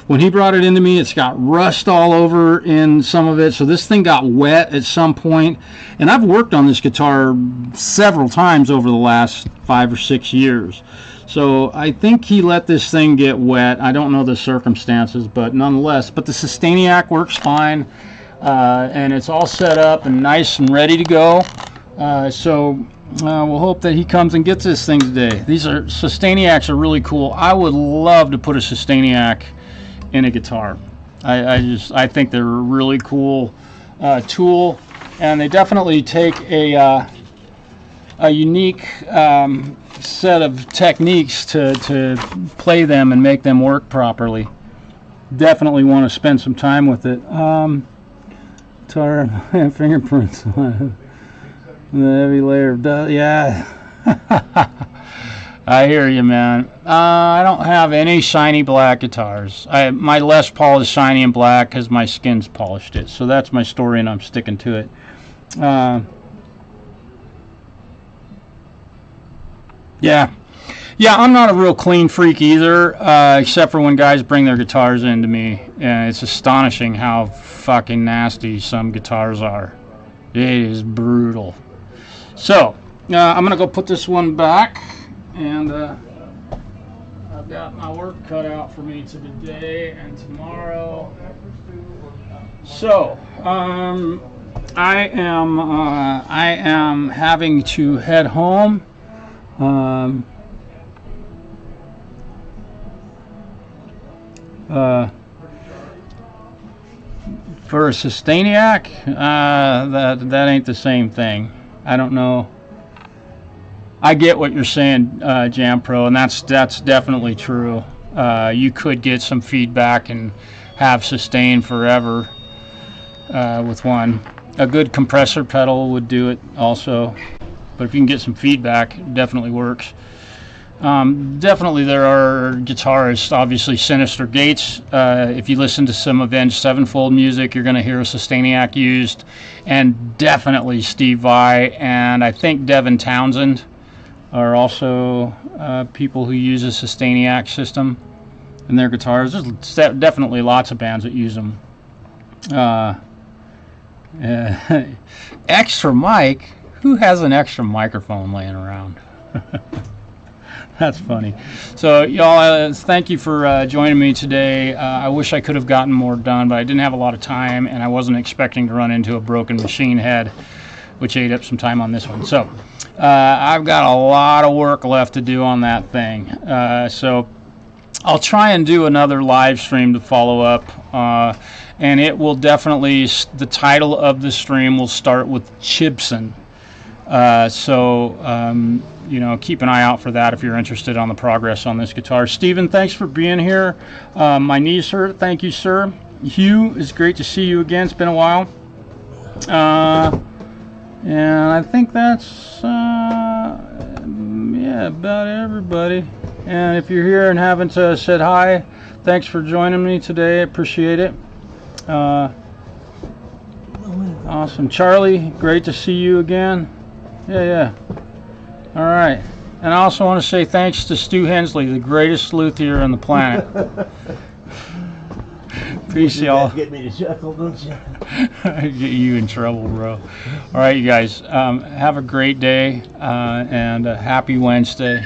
When he brought it into me, it's got rust all over in some of it. So this thing got wet at some point. And I've worked on this guitar several times over the last 5 or 6 years. So I think he let this thing get wet. I don't know the circumstances, but nonetheless. But the Sustainiac works fine. And it's all set up and nice and ready to go. So we'll hope that he comes and gets this thing today. These Sustainiacs are really cool. I would love to put a Sustainiac in a guitar. I think they're a really cool tool, and they definitely take a unique set of techniques to play them and make them work properly. Definitely want to spend some time with it. Guitar fingerprints on it. The heavy layer of dust. Yeah. I hear you, man. I don't have any shiny black guitars. My Les Paul is shiny and black because my skin's polished it. So that's my story, and I'm sticking to it. Yeah, I'm not a real clean freak either, except for when guys bring their guitars into me. And it's astonishing how fucking nasty some guitars are. It is brutal. So, I'm going to go put this one back. And I've got my work cut out for me today and tomorrow. So I am having to head home. For a Sustainiac, that ain't the same thing. I don't know. I get what you're saying, Jampro, and that's definitely true. You could get some feedback and have sustain forever with one. A good compressor pedal would do it also, but if you can get some feedback, it definitely works. Definitely there are guitarists, obviously Sinister Gates. If you listen to some Avenged Sevenfold music, you're going to hear a Sustainiac used, and definitely Steve Vai, and I think Devin Townsend are also people who use a Sustainiac system in their guitars. There's definitely lots of bands that use them. Extra mic? Who has an extra microphone laying around? That's funny. So y'all, thank you for joining me today. I wish I could have gotten more done, but I didn't have a lot of time, and I wasn't expecting to run into a broken machine head, which ate up some time on this one. So I've got a lot of work left to do on that thing. So I'll try and do another live stream to follow up, and it will definitely, the title of the stream will start with Chibson. You know, keep an eye out for that if you're interested on the progress on this guitar. Steven, thanks for being here. My knees hurt. Thank you, sir. Hugh, it's great to see you again. It's been a while. And I think that's, yeah, about everybody. And if you're here and haven't said hi, thanks for joining me today. I appreciate it. Awesome. Charlie, great to see you again. Yeah. All right. And I also want to say thanks to Stu Hensley, the greatest luthier on the planet. Peace, y'all. Get me to chuckle, don't you? Get you in trouble, bro. All right, you guys. Have a great day and a happy Wednesday.